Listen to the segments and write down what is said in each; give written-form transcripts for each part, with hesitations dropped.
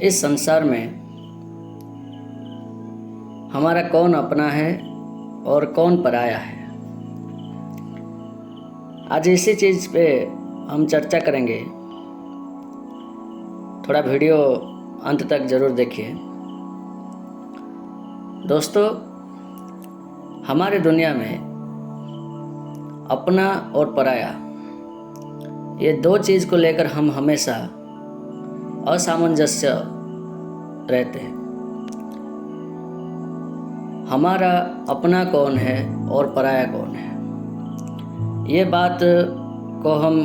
इस संसार में हमारा कौन अपना है और कौन पराया है। आज इसी चीज़ पे हम चर्चा करेंगे। थोड़ा वीडियो अंत तक ज़रूर देखिए। दोस्तों, हमारे दुनिया में अपना और पराया, ये दो चीज़ को लेकर हम हमेशा असामंजस्य रहते हैं। हमारा अपना कौन है और पराया कौन है, ये बात को हम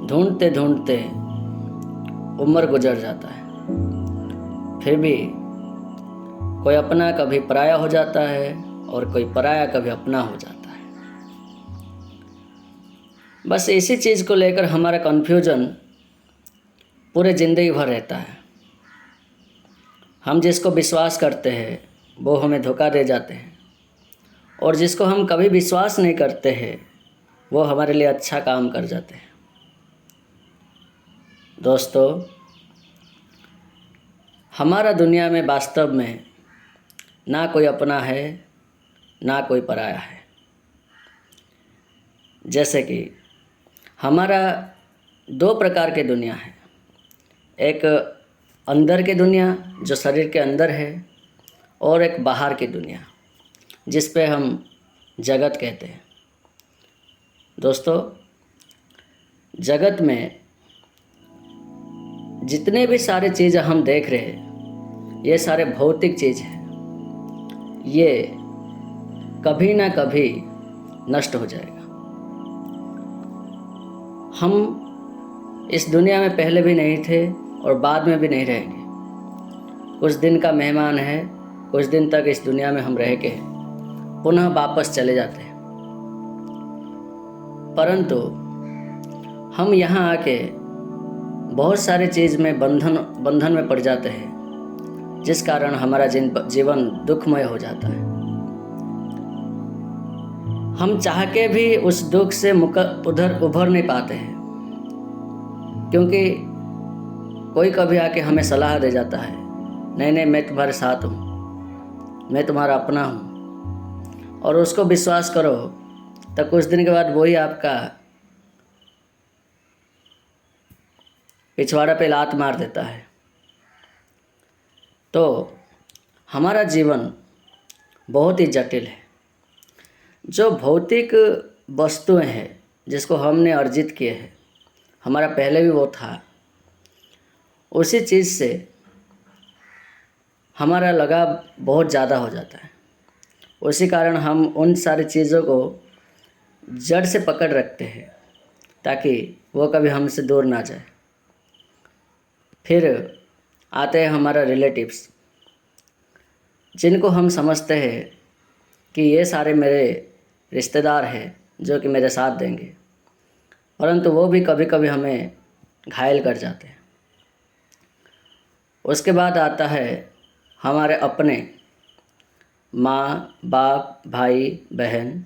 ढूंढते ढूंढते उम्र गुजर जाता है। फिर भी कोई अपना कभी पराया हो जाता है और कोई पराया कभी अपना हो जाता है। बस इसी चीज़ को लेकर हमारा कन्फ्यूजन पूरे ज़िंदगी भर रहता है। हम जिसको विश्वास करते हैं वो हमें धोखा दे जाते हैं, और जिसको हम कभी विश्वास नहीं करते हैं वो हमारे लिए अच्छा काम कर जाते हैं। दोस्तों, हमारा दुनिया में वास्तव में ना कोई अपना है ना कोई पराया है। जैसे कि हमारा दो प्रकार के दुनिया है। एक अंदर की दुनिया जो शरीर के अंदर है, और एक बाहर की दुनिया जिस पे हम जगत कहते हैं। दोस्तों, जगत में जितने भी सारे चीज़ हम देख रहे हैं, ये सारे भौतिक चीज़ हैं। ये कभी ना कभी नष्ट हो जाएगा। हम इस दुनिया में पहले भी नहीं थे और बाद में भी नहीं रहेंगे। कुछ दिन का मेहमान है, कुछ दिन तक इस दुनिया में हम रह के पुनः वापस चले जाते हैं। परंतु हम यहाँ आके बहुत सारे चीज़ में बंधन में पड़ जाते हैं, जिस कारण हमारा जीवन दुखमय हो जाता है। हम चाह के भी उस दुख से उभर नहीं पाते हैं, क्योंकि कोई कभी आके हमें सलाह दे जाता है, नहीं मैं तुम्हारे साथ हूँ, मैं तुम्हारा अपना हूँ, और उसको विश्वास करो तो कुछ दिन के बाद वही आपका पिछवाड़ा पे लात मार देता है। तो हमारा जीवन बहुत ही जटिल है। जो भौतिक वस्तुएं हैं जिसको हमने अर्जित किए हैं, हमारा पहले भी वो था, उसी चीज़ से हमारा लगाव बहुत ज़्यादा हो जाता है। उसी कारण हम उन सारी चीज़ों को जड़ से पकड़ रखते हैं ताकि वो कभी हमसे दूर ना जाए। फिर आते हैं हमारा रिलेटिव्स, जिनको हम समझते हैं कि ये सारे मेरे रिश्तेदार हैं जो कि मेरे साथ देंगे, परंतु वो भी कभी कभी हमें घायल कर जाते हैं। उसके बाद आता है हमारे अपने माँ बाप, भाई बहन,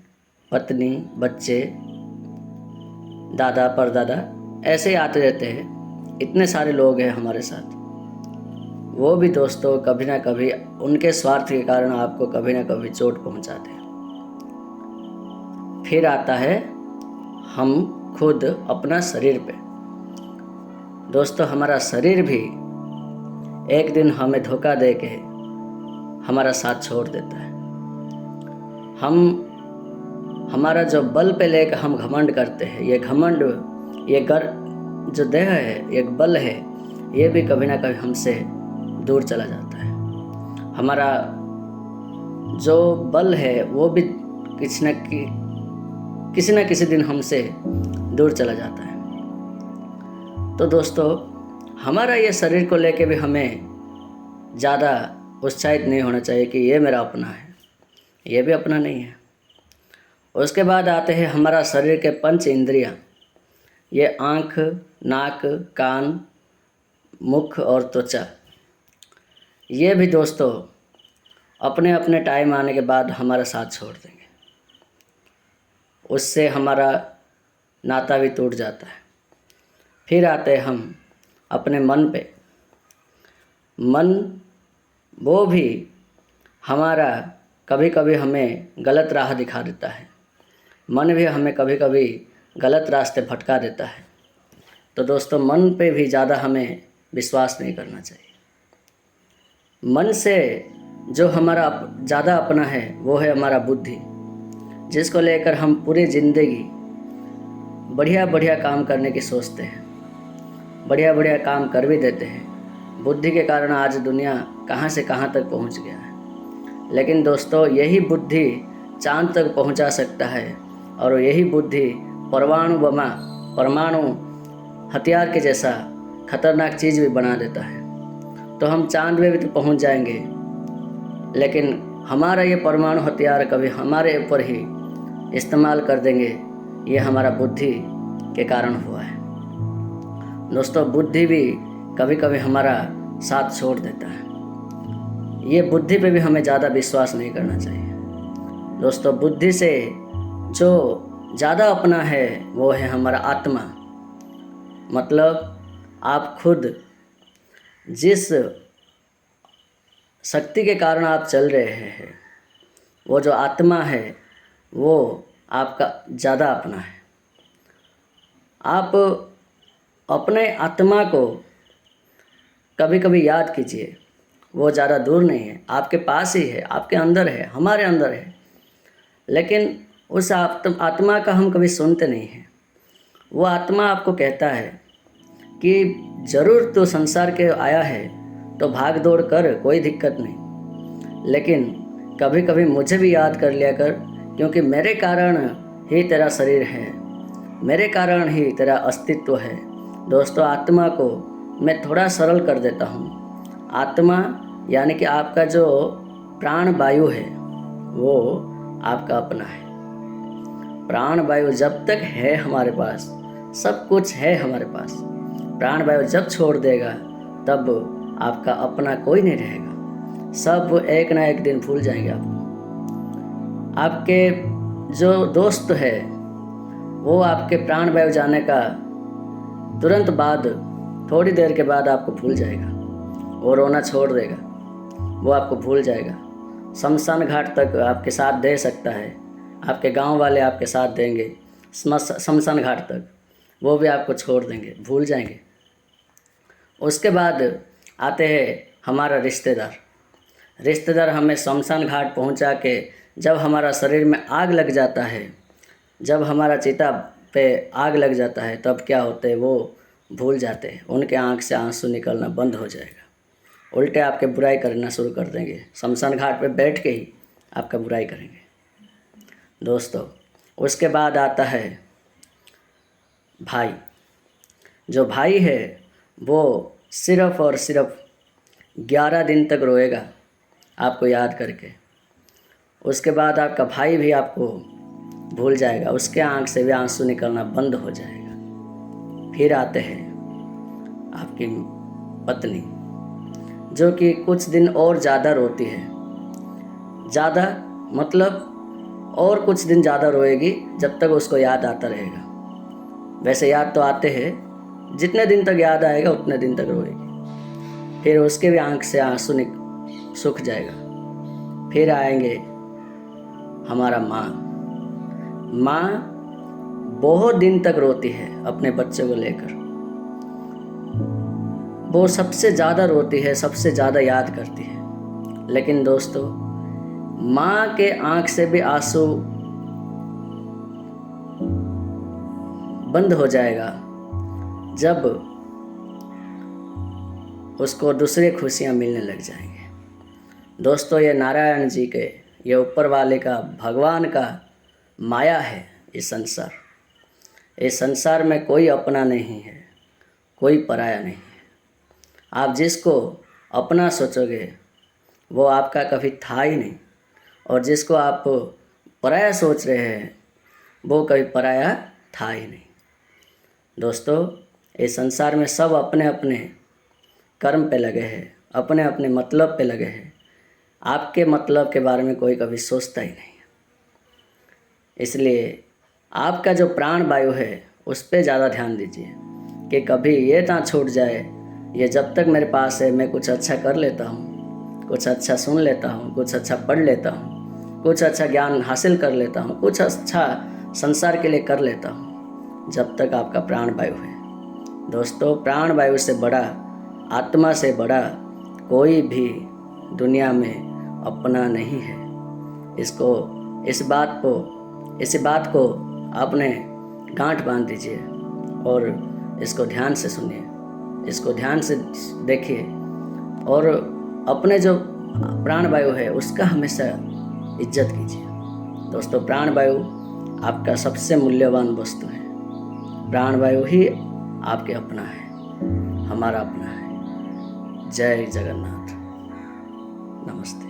पत्नी, बच्चे, दादा परदादा, ऐसे ही आते रहते हैं। इतने सारे लोग हैं हमारे साथ। वो भी दोस्तों कभी ना कभी उनके स्वार्थ के कारण आपको कभी ना कभी चोट पहुंचाते हैं। फिर आता है हम खुद अपना शरीर पे। दोस्तों, हमारा शरीर भी एक दिन हमें धोखा दे के हमारा साथ छोड़ देता है। हमारा जो बल पे लेकर हम घमंड करते हैं, ये घमंड, जो देह है, एक बल है, ये भी कभी ना कभी हमसे दूर चला जाता है। हमारा जो बल है वो भी किसी न किसी दिन हमसे दूर चला जाता है। तो दोस्तों, हमारा ये शरीर को लेके भी हमें ज़्यादा उत्साहित नहीं होना चाहिए कि ये मेरा अपना है, ये भी अपना नहीं है। उसके बाद आते हैं हमारा शरीर के पंच इंद्रियां। ये आँख, नाक, कान, मुख और त्वचा। ये भी दोस्तों अपने अपने टाइम आने के बाद हमारा साथ छोड़ देंगे। उससे हमारा नाता भी टूट जाता है। फिर आते हैं हम अपने मन पे। मन वो भी हमारा कभी कभी हमें गलत राह दिखा देता है, मन भी हमें कभी कभी गलत रास्ते भटका देता है। तो दोस्तों मन पे भी ज़्यादा हमें विश्वास नहीं करना चाहिए। मन से जो हमारा ज़्यादा अपना है वो है हमारा बुद्धि, जिसको लेकर हम पूरी ज़िंदगी बढ़िया बढ़िया काम करने की सोचते हैं, बढ़िया बढ़िया काम कर भी देते हैं। बुद्धि के कारण आज दुनिया कहाँ से कहाँ तक पहुँच गया है। लेकिन दोस्तों यही बुद्धि चांद तक पहुँचा सकता है, और यही बुद्धि परमाणु हथियार के जैसा खतरनाक चीज़ भी बना देता है। तो हम चांद में भी तो पहुँच जाएंगे, लेकिन हमारा ये परमाणु हथियार कभी हमारे ऊपर ही इस्तेमाल कर देंगे। ये हमारा बुद्धि के कारण हुआ है। दोस्तों बुद्धि भी कभी कभी हमारा साथ छोड़ देता है। ये बुद्धि पे भी हमें ज़्यादा विश्वास नहीं करना चाहिए। दोस्तों बुद्धि से जो ज़्यादा अपना है वो है हमारा आत्मा। मतलब आप खुद जिस शक्ति के कारण आप चल रहे हैं, वो जो आत्मा है वो आपका ज़्यादा अपना है। आप अपने आत्मा को कभी कभी याद कीजिए, वो ज़्यादा दूर नहीं है, आपके पास ही है, आपके अंदर है, हमारे अंदर है। लेकिन उस आत्मा का हम कभी सुनते नहीं हैं। वो आत्मा आपको कहता है कि ज़रूर तो संसार के आया है तो भाग दौड़ कर, कोई दिक्कत नहीं, लेकिन कभी कभी मुझे भी याद कर लिया कर, क्योंकि मेरे कारण ही तेरा शरीर है, मेरे कारण ही तेरा अस्तित्व है। दोस्तों आत्मा को मैं थोड़ा सरल कर देता हूँ। आत्मा यानी कि आपका जो प्राण वायु है वो आपका अपना है। प्राण वायु जब तक है हमारे पास, सब कुछ है हमारे पास। प्राण वायु जब छोड़ देगा तब आपका अपना कोई नहीं रहेगा। सब एक ना एक दिन भूल जाएंगे आपको। आपके जो दोस्त है वो आपके प्राण वायु जाने का तुरंत बाद, थोड़ी देर के बाद आपको भूल जाएगा, वो रोना छोड़ देगा, वो आपको भूल जाएगा। शमशान घाट तक आपके साथ दे सकता है, आपके गांव वाले आपके साथ देंगे शमशान घाट तक, वो भी आपको छोड़ देंगे, भूल जाएंगे। उसके बाद आते हैं हमारा रिश्तेदार हमें शमशान घाट पहुंचा के, जब हमारा शरीर में आग लग जाता है, जब हमारा चिता पे आग लग जाता है, तब क्या होते हैं, वो भूल जाते हैं। उनके आँख से आंसू निकलना बंद हो जाएगा, उल्टे आपके बुराई करना शुरू कर देंगे। शमशान घाट पे बैठ के ही आपका बुराई करेंगे। दोस्तों उसके बाद आता है भाई। जो भाई है वो सिर्फ़ और सिर्फ 11 दिन तक रोएगा आपको याद करके। उसके बाद आपका भाई भी आपको भूल जाएगा, उसके आँख से भी आंसू निकलना बंद हो जाएगा। फिर आते हैं आपकी पत्नी, जो कि कुछ दिन और ज़्यादा रोती है। ज़्यादा मतलब और कुछ दिन ज़्यादा रोएगी, जब तक उसको याद आता रहेगा। वैसे याद तो आते हैं, जितने दिन तक याद आएगा उतने दिन तक रोएगी। फिर उसके भी आँख से आंसू सूख जाएगा। फिर आएंगे हमारा माँ बहुत दिन तक रोती है अपने बच्चे को लेकर। वो सबसे ज़्यादा रोती है, सबसे ज़्यादा याद करती है। लेकिन दोस्तों माँ के आँख से भी आंसू बंद हो जाएगा जब उसको दूसरी खुशियाँ मिलने लग जाएंगे। दोस्तों ये नारायण जी के, ये ऊपर वाले का, भगवान का माया है ये संसार। इस संसार में कोई अपना नहीं है, कोई पराया नहीं है। आप जिसको अपना सोचोगे वो आपका कभी था ही नहीं, और जिसको आप पराया सोच रहे हैं वो कभी पराया था ही नहीं। दोस्तों इस संसार में सब अपने अपने कर्म पे लगे हैं, अपने अपने मतलब पे लगे हैं। आपके मतलब के बारे में कोई कभी सोचता ही नहीं है। इसलिए आपका जो प्राण वायु है उस पे ज़्यादा ध्यान दीजिए कि कभी ये ना छूट जाए, ये जब तक मेरे पास है मैं कुछ अच्छा कर लेता हूँ, कुछ अच्छा सुन लेता हूँ, कुछ अच्छा पढ़ लेता हूँ, कुछ अच्छा ज्ञान हासिल कर लेता हूँ, कुछ अच्छा संसार के लिए कर लेता हूँ, जब तक आपका प्राण वायु है। दोस्तों, प्राण वायु से बड़ा, आत्मा से बड़ा कोई भी दुनिया में अपना नहीं है। इस बात को आपने गांठ बांध दीजिए और इसको ध्यान से सुनिए, इसको ध्यान से देखिए और अपने जो प्राण वायु है उसका हमेशा इज्जत कीजिए। दोस्तों, प्राण वायु आपका सबसे मूल्यवान वस्तु है। प्राण वायु ही आपके अपना है, हमारा अपना है। जय जगन्नाथ। नमस्ते।